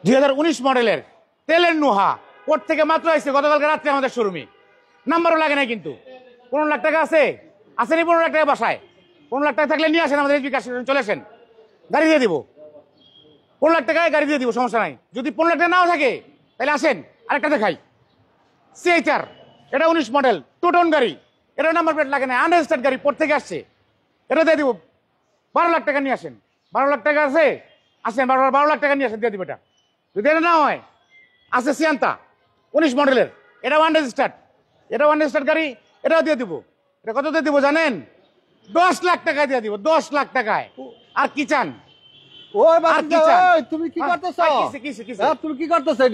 2019 মডেলের তেলের নোহা কোর্ট থেকে মাত্র আসছে গতকালকে রাত্রে আমাদের শোরুমে। নাম্বারও লাগে নাই কিন্তু। 15 লাখ টাকা আছে, আসেনি 15 লাখ টাকা বাসায়। 15 লাখ টাকা থাকলে নিয়ে আসেন আমাদের বিকাশ, চলে আসেন, গাড়ি দিয়ে দিব। 15 লাখ টাকায় গাড়ি দিয়ে দিব, সমস্যা নাই। যদি 15 লাখ টাকা নাও থাকে তাহলে আসেন। আরেকটা দেখাই, CHR, এটা 19 মডেল, 2 টন গাড়ি, এটা নাম্বার প্লেট লাগে না, আনরেজিস্টার্ড গাড়ি, পোর্ট থেকে আসছে, এটা দিয়ে দিব। 12 লাখ টাকা নিয়ে আসেন। 12 লাখ টাকা আছে, আসেন, 12 লাখ টাকা নিয়ে আসেন, দিয়ে দিব। এটা যদি এটা না হয়, আছে সিয়ান্তা 19 মডেলের, এটা আনরেজিস্টার্ড, এটা আনরেজিস্টার্ড গাড়ি, এটাও দিয়ে দিব। এটা কত দিয়ে দিব জানেন? 10 লাখ টাকায় দিয়ে দিব, 10 লাখ টাকায়। আর কি চান? ওই তুমি কি করতেছো? তুমি কি করতেছো?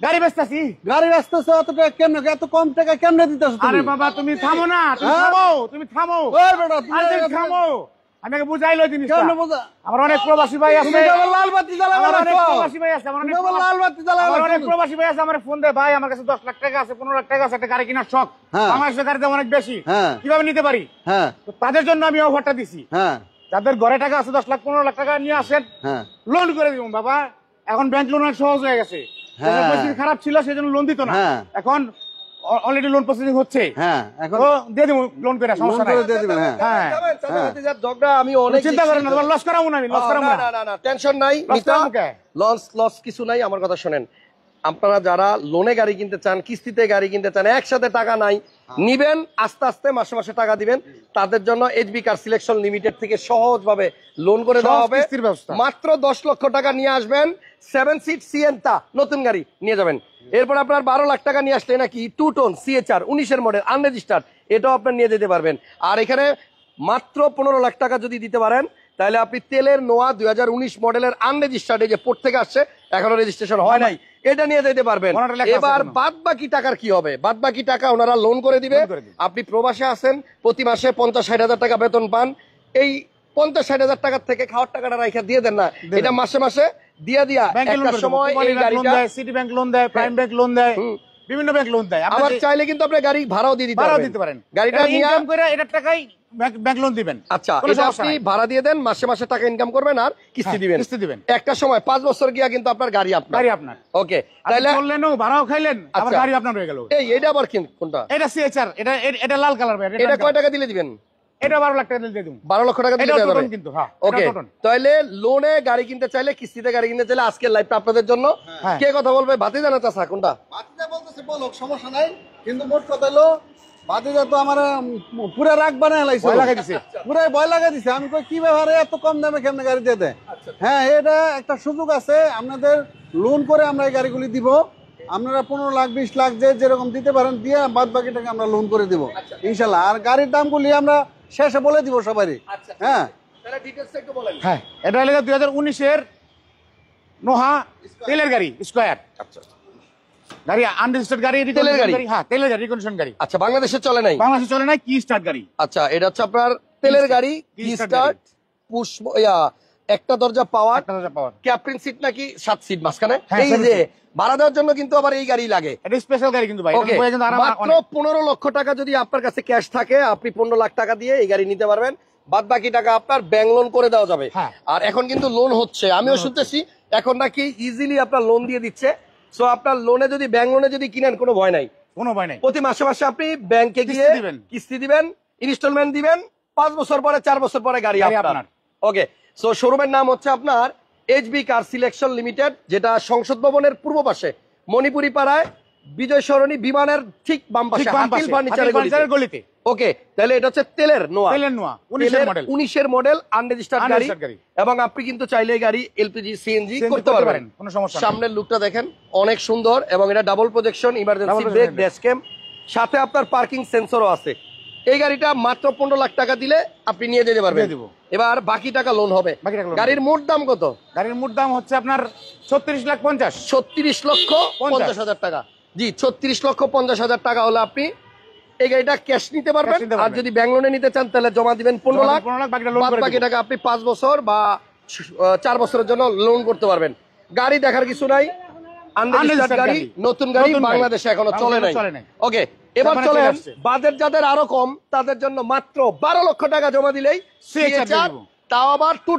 গাড়ি বেচতেছি। গাড়ি বেচতেছো? কেমনে এত কম টাকা কেমনে দিতেছো? আরে বাবা তুমি থামো না, তুমি থামো, তুমি থামো। ওই বেটা তুমি থামো, আমি আগে বুঝাইলো জিনিসটা। কেমনে বুঝা? আমার অনেক প্রবাসী ভাই আছে। তুমি ডাবল লাল বাতি জ্বালাও না। অনেক প্রবাসী ভাই আছে, আমার অনেক ডাবল লাল বাতি জ্বালাও না। অনেক প্রবাসী ভাই আছে, আমার ফোন দেয়, ভাই আমার কাছে 10 লাখ টাকা আছে, 15 লাখ টাকা আছে, একটা গাড়ি কেনার শখ, আমার কাছে গাড়ির দাম অনেক বেশি, কিভাবে নিতে পারি? হ্যাঁ, তো তাদের জন্য আমি অফারটা দিছি। হ্যাঁ, যাদের ঘরে টাকা আছে 10 লাখ 15 লাখ টাকা নিয়ে আসেন, লোন করে দিব বাবা। এখন ব্যাংক লোন অনেক সহজ হয়ে গেছে। পরিস্থিতি খারাপ ছিল সেজন্য লোন দিত না, এখন অলরেডি লোন প্রসেসিং হচ্ছে। হ্যাঁ, এখন দিয়ে দেব লোন করে, সমস্যা নাই। দিয়ে দিবেন। হ্যাঁ, ঝগড়া আমি অনেক চিন্তা করেন না, তোমার লস করাবো না, আমি লস করাবো না। না টেনশন নাই, লস কিছু নাই। আমার কথা শোনেন, আপনারা যারা লোনে গাড়ি কিনতে চান, কিস্তিতে গাড়ি কিনতে চান, একসাথে টাকা নাই, নিবেন আস্তে আস্তে মাসে মাসে টাকা দিবেন, তাদের জন্য এইচবি কার সিলেকশন লিমিটেড থেকে সহজভাবে লোন করে দেওয়া হবে। মাত্র 10 লক্ষ টাকা নিয়ে আসবেন, 7 সিট সিয়েন্তা নতুন গাড়ি নিয়ে যাবেন। এরপর আপনার 12 লাখ টাকা নিয়ে আসলে নাকি 2 টন CHR 19 মডেল আনরেজিস্টার্ড, এটাও আপনার নিয়ে যেতে পারবেন। আর এখানে মাত্র 15 লাখ টাকা যদি দিতে পারেন, তাহলে আপনি তেলের নোয়া 2019 মডেলের আনরেজিস্টার্ড, এই যে পোর্ট থেকে আসছে, এখনো রেজিস্ট্রেশন হয় নাই, এটা নিয়ে যেতে পারবেন। এবার বাদ বাকি টাকার কি হবে? বাদ বাকি টাকা ওনারা লোন করে দিবে। আপনি প্রবাসে আছেন, প্রতি মাসে 50-60 হাজার টাকা বেতন পান, এই 50-60 হাজার টাকার থেকে খাওয়ার টাকাটা রাইখা দিয়ে দেন না, এটা মাসে মাসে দিয়া একটা সময় এই গাড়িটা সিটি ব্যাংক লোন দেয়, প্রাইম ব্যাংক লোন দেয়, বিভিন্ন ব্যাংক লোন দেয়। আবার চাইলে কিন্তু আপনি গাড়ি ভাড়াও দিয়ে দিতে পারেন। গাড়িটা ইনকাম করে এটার টাকাই ব্যাংক লোন দিবেন। আচ্ছা, এটা আপনি ভাড়া দিয়ে দেন, মাসে মাসে টাকা ইনকাম করবেন আর কিস্তি দিবেন। একটা সময় 5 বছর গিয়া কিন্তু আপনার গাড়ি আপনার। ওকে, তাহলে চললেনও, ভাড়াও খাইলেন, আবার গাড়ি আপনার হয়ে গেল। এইটা আবার কোনটা? এটা CHR, এটা লাল কালার ভাই। এটা কয় টাকা দিলে দিবেন? এটা 12 লাখ টাকা দিলে দিয়ে দেব। 12 লক্ষ টাকা দিলে দেওয়া যাবে কিন্তু। হ্যাঁ, ওকে। তাহলে লোনে গাড়ি কিনতে চাইলে, কিস্তিতে গাড়ি কিনতে চাইলে আজকের লাইভটা আপনাদের জন্য। কে কথা বলবে? ভাতিজা না চাচা? কোনটা? ভাতিজা বলতেছে, বলো, সমস্যা নাই, কিন্তু মোট কথা হলো ভাতিজা তো আমার পুরো রাগ বানায় লাইছে, ভয় লাগাই দিছে, পুরো ভয় লাগাই দিছে। আমি কই কি ব্যাপারে এত কম দামে কেমনে গাড়ি দিয়ে দেয়? হ্যাঁ, এটা একটা সুযোগ আছে, আপনাদের লোন করে আমরা এই গাড়িগুলি দিব। আপনারা 15 লাখ 20 লাখ যেরকম দিতে পারেন দিয়ে বাদ বাকি টাকা আমরা লোন করে দিব ইনশাল্লাহ। আর গাড়ির দামগুলি আমরা শেষে বলে দিব সবারই। হ্যাঁ, হ্যাঁ, এটা হলো 2019 এর নোহা তেলের গাড়ি স্কয়ার। আচ্ছা, গাড়ি আনরেজিস্টার্ড গাড়ি, তেলের গাড়ি। হ্যাঁ, তেলের গাড়ি, রিকন্ডিশন গাড়ি। আচ্ছা, বাংলাদেশে চলে নাই? বাংলাদেশে চলে নাই, কি স্টার্ট গাড়ি। আচ্ছা, এটা হচ্ছে আপনার তেলের গাড়ি, কি স্টার্ট, পুশ, একটা দরজা পাওয়ার, ক্যাপ্টেন সিট নাকি 7 সিট মাঝখানে। এই যে ভাড়া দেওয়ার জন্য কিন্তু আবার এই গাড়ি লাগে, এটা স্পেশাল গাড়ি কিন্তু ভাই। মাত্র 15 লক্ষ টাকা যদি আপনার কাছে ক্যাশ থাকে, আপনি 15 লাখ টাকা দিয়ে এই গাড়ি নিতে পারবেন, বাদ বাকি টাকা আপনার ব্যাংক লোন করে দেওয়া যাবে। আর এখন কিন্তু লোন হচ্ছে, আমিও শুনতেছি এখন নাকি ইজিলি আপনার লোন দিয়ে দিচ্ছে। সো আপনার লোনে যদি, ব্যাংক লোনে যদি কিনেন, কোনো ভয় নাই, প্রতি মাসে মাসে আপনি ব্যাংকে গিয়ে কিস্তি দিবেন, ইনস্টলমেন্ট দিবেন, 5 বছর পরে 4 বছর পরে গাড়ি আপনার। ওকে, সো শোরুমের নাম হচ্ছে আপনার এইচবি কার সিলেকশন লিমিটেড, যেটা সংসদ ভবনের পূর্ব পাশে, মণিপুরি পাড়ায়, বিজয় সরণি বিমানের ঠিক বাম পাশে, হাতিল ফার্নিচারের গলিতে। ওকে, তাহলে এটা হচ্ছে তেলের নোয়া 19 মডেল আনরেজিস্টার্ড গাড়ি, এবং আপনি কিন্তু চাইলে গাড়ি এলপিজি সিএনজি করতে পারবেন, কোনো সমস্যা। সামনের লুকটা দেখেন, অনেক সুন্দর, এবং এটা double projection, emergency brake, dash cam, সাথে আপনার পার্কিং সেন্সরও আছে। এই গাড়িটা মাত্র 15 লাখ টাকা দিলে আপনি নিয়ে যেতে পারবেন। এবার বাকি টাকা লোন হবে। গাড়ির মোট দাম কত? গাড়ির মোট দাম হচ্ছে আপনার 36 লাখ 50, 36 লক্ষ 50 হাজার টাকা। জি, 36 লক্ষ 50 হাজার টাকা হলে আপনি এই গাড়িটা ক্যাশ নিতে পারবেন। আর যদি ব্যাংক লোনে নিতে চান, তাহলে জমা দিবেন 15 লাখ, বাকি টাকা আপনি 5 বছর বা 4 বছরের জন্য লোন করতে পারবেন। গাড়ি দেখার কিছু নাই, আনরেজিস্টার্ড গাড়ি, নতুন গাড়ি, বাংলাদেশে এখনো চলে নাই। ওকে, এবার চলেন বাজেট যাদের আরো কম, তাদের জন্য মাত্র 12 লক্ষ টাকা জমা দিলেই CHR, তাও আবার 2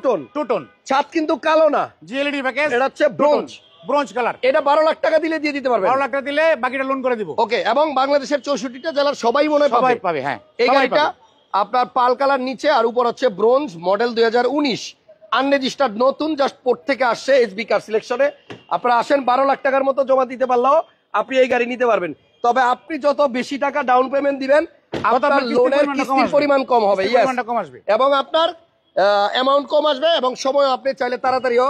টন। ছাদ কিন্তু কালো না, জিএলইডি প্যাকেজ, এটা হচ্ছে ব্রোঞ্জ, ব্রোঞ্জ কালার। এটা 12 লাখ টাকা দিলে দিয়ে দিতে পারবেন। 12 লাখ টাকা দিলে বাকিটা লোন করে দিব। ওকে, এবং বাংলাদেশের 64টা জেলার সবাই মনে হয় সবাই পাবে। হ্যাঁ, এই সবাই গাড়িটা পাবে। আপনার পাল কালার নিচে আর উপর হচ্ছে ব্রোঞ্জ, মডেল 2019, আনরেজিস্টার্ড, নতুন, জাস্ট পোর্ট থেকে আসছে এসবি কার সিলেকশনে। আপনারা আসেন, 12 লাখ টাকার মতো জমা দিতে পারলেও আপনি এই গাড়ি নিতে পারবেন। তবে আপনি যত বেশি টাকা ডাউন পেমেন্ট দিবেন আপনার লোনের কিস্তির পরিমাণ কম হবে। এবং আপনার অ্যামাউন্ট কম আসবে এবং সময় আপনি চাইলে তাড়াতাড়িও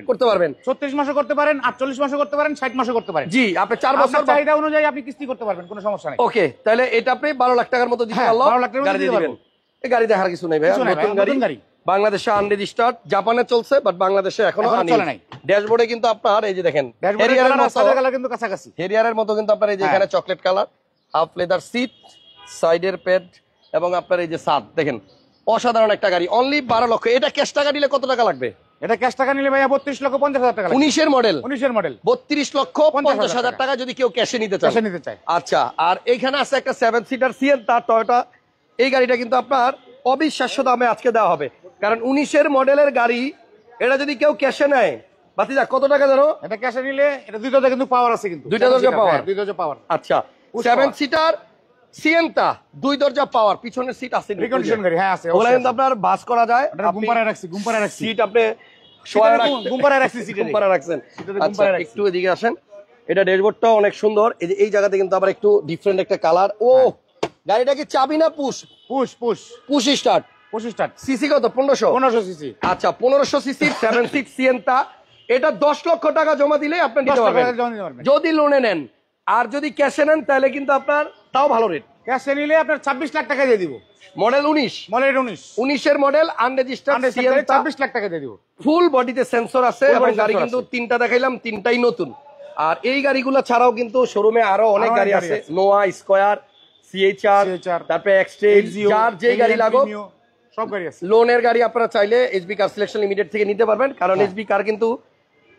করতে পারবেন। 36 মাসে করতে পারেন, 48 মাসে করতে পারেন, 60 মাসে করতে পারেন। জি, আপনি 4 বছর চাহিদা অনুযায়ী আপনি কিস্তি করতে পারবেন, কোনো সমস্যা নেই। ওকে, তাহলে এটা আপনি 12 লাখ টাকার মতো দিতে পারলো, 12 লাখ টাকার মতো গাড়ি দিয়ে দিতে দিবেন। এই গাড়ি দেখার কিছু নেই ভাই, নতুন গাড়ি, বাংলাদেশে আনরেজিস্টার্ড, জাপানে চলছে বাট বাংলাদেশে এখনো চলে নাই। ড্যাশবোর্ডে কিন্তু আপনার এই যে দেখেন হেরিয়ারের মতো কিন্তু আপনার এই যে এখানে chocolate colour, half leather seat, সাইডের প্যাড এবং আপনার এই যে সাত দেখেন, অসাধারণ একটা গাড়ি। অনলি 12 লক্ষ। এটা ক্যাশ টাকা দিলে কত টাকা লাগবে? এটা ক্যাশ টাকা নিলে ভাইয়া 32,50,000 টাকা। 19 এর মডেল, 32,50,000 টাকা যদি কেউ ক্যাশে নিতে চায়। আচ্ছা, আর এইখানে আছে একটা 7 সিটার সিয়েন্তা টয়োটা। এই গাড়িটা কিন্তু আপনার অবিশ্বাস্য দামে আজকে দেওয়া হবে, কারণ 19 এর মডেলের গাড়ি। এটা যদি কেউ ক্যাশে নেয় বাতিজা কত টাকা জানো? এটা ক্যাশে নিলে এটা দুই দরজা কিন্তু পাওয়ার আছে, কিন্তু দুইটা দরজা পাওয়ার, দুই দরজা পাওয়ার। আচ্ছা, 7 সিটার সিয়েন্তা, দুই দরজা পাওয়ার, পিছনের সিট আছে, রিকন্ডিশন গাড়ি। হ্যাঁ আছে, ওগুলা কিন্তু আপনার বাস করা যায়। গুম্পারে রাখছি সিট আপনি গুম্পারে রাখছি, গুম্পারে রাখছেন। আচ্ছা, একটু এদিকে আসেন। এটা ড্যাশবোর্ডটাও অনেক সুন্দর। এই যে এই জায়গাতে কিন্তু আবার একটু ডিফারেন্ট একটা কালার। ও গাড়িটা কি চাবি না push? Push push push start. Push start. CC কত? 1500 সিসি। আচ্ছা, 1500 সিসি 7 সিট সিয়েন্তা। এটা 10 লক্ষ টাকা জমা দিলে আপনি নিতে পারবেন যদি লোনে নেন। আর যদি ক্যাশে নেন তাহলে কিন্তু আপনার তাও ভালো রেট। ক্যাশে নিলে আপনার 26 লাখ টাকা দিয়ে দিব। মডেল 19 এর মডেল, আনরেজিস্টার্ড সিয়েন্তা, 26 লাখ টাকা দিয়ে দিব। ফুল বডিতে সেন্সর আছে এবং গাড়ি কিন্তু তিনটা দেখাইলাম, তিনটাই নতুন। আর এই গাড়িগুলো ছাড়াও কিন্তু শোরুমে আরো অনেক গাড়ি আছে, নোয়া, স্কয়ার, সিএইচআর, তারপরে এক্সট্রেজ, যার যে গাড়ি লাগো সব গাড়ি আছে। লোনের গাড়ি আপনারা চাইলে এসবি কার সিলেকশন লিমিটেড থেকে নিতে পারবেন, কারণ এসবি কার কিন্তু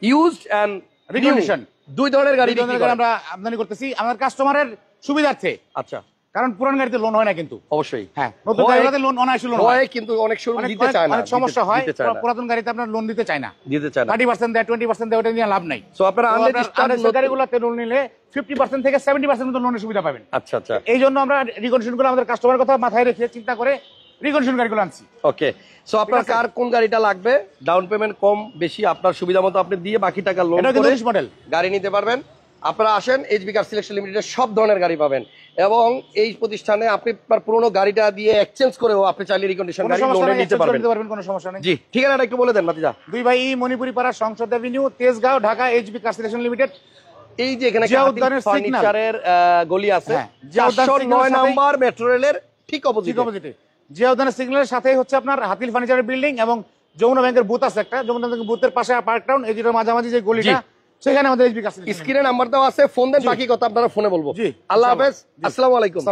ইউজড এন্ড রিকন্ডিশন দুই ধরনের গাড়ি আমরা আমদানি করতেছি আমাদের কাস্টমারের সুবিধার্থে। আচ্ছা, কারণ পুরান গাড়িতে লোন হয় না কিন্তু। অবশ্যই হ্যাঁ, নতুন গাড়িতে লোন অনায়াসে লোন হয়, কিন্তু অনেক শোরুম দিতে চায় না, অনেক সমস্যা হয়। পুরাতন গাড়িতে আপনার লোন দিতে চায় না, 30% দেয়, 20% দেয়, ওটা নিয়ে লাভ নাই। সো আপনারা আনরেজিস্টার্ড গাড়িগুলোতে লোন নিলে 50% থেকে 70% মতো লোনের সুবিধা পাবেন। আচ্ছা আচ্ছা, এই জন্য আমরা রিকন্ডিশন গুলো আমাদের কাস্টমারের কথা মাথায় রেখে চিন্তা করে রিকন্ডিশন গাড়িগুলো আনছি। ওকে, সো আপনার কার কোন গাড়িটা লাগবে, ডাউন পেমেন্ট কম বেশি আপনার সুবিধা মতো আপনি দিয়ে বাকি টাকা লোন করে মডেল গাড়ি নিতে পারবেন। আপনারা আসেন, এইচবি কার সিলেকশন লিমিটেডের সব ধরনের গাড়ি পাবেন এবং এই প্রতিষ্ঠানে আপনি আপনার পুরনো গাড়িটা দিয়ে এক্সচেঞ্জ করেও আপনি চাইলে রিকন্ডিশন গাড়ি লোনে নিতে পারবেন, কোনো সমস্যা নেই। জি, ঠিকানাটা একটু বলে দেন ভাতিজা। 2 বাই মণিপুরি পাড়া, সংসদ Avenue, Tejgaon, Dhaka, HB car selection limited. এই যে এখানে ফার্নিচারের গলি আছে, 409 নাম্বার মেট্রো রেলের ঠিক অপোজিটে। জিয়া উদ্যানের সিগন্যালের সাথেই হচ্ছে আপনার হাতিল ফার্নিচারের বিল্ডিং এবং যমুনা ব্যাংকের বুথ আছে একটা, যমুনা ব্যাংকের বুথের পাশে পার্ক টাউন, এই যেটা মাঝামাঝি যে গলিটা, সেখানে আমাদের এইচবি কার সিলেকশন। স্ক্রিনে নাম্বার দেওয়া আছে, ফোন দেন, বাকি কথা আপনারা ফোনে বলবো। আল্লাহ হাফেজ, আসসালামু আলাইকুম।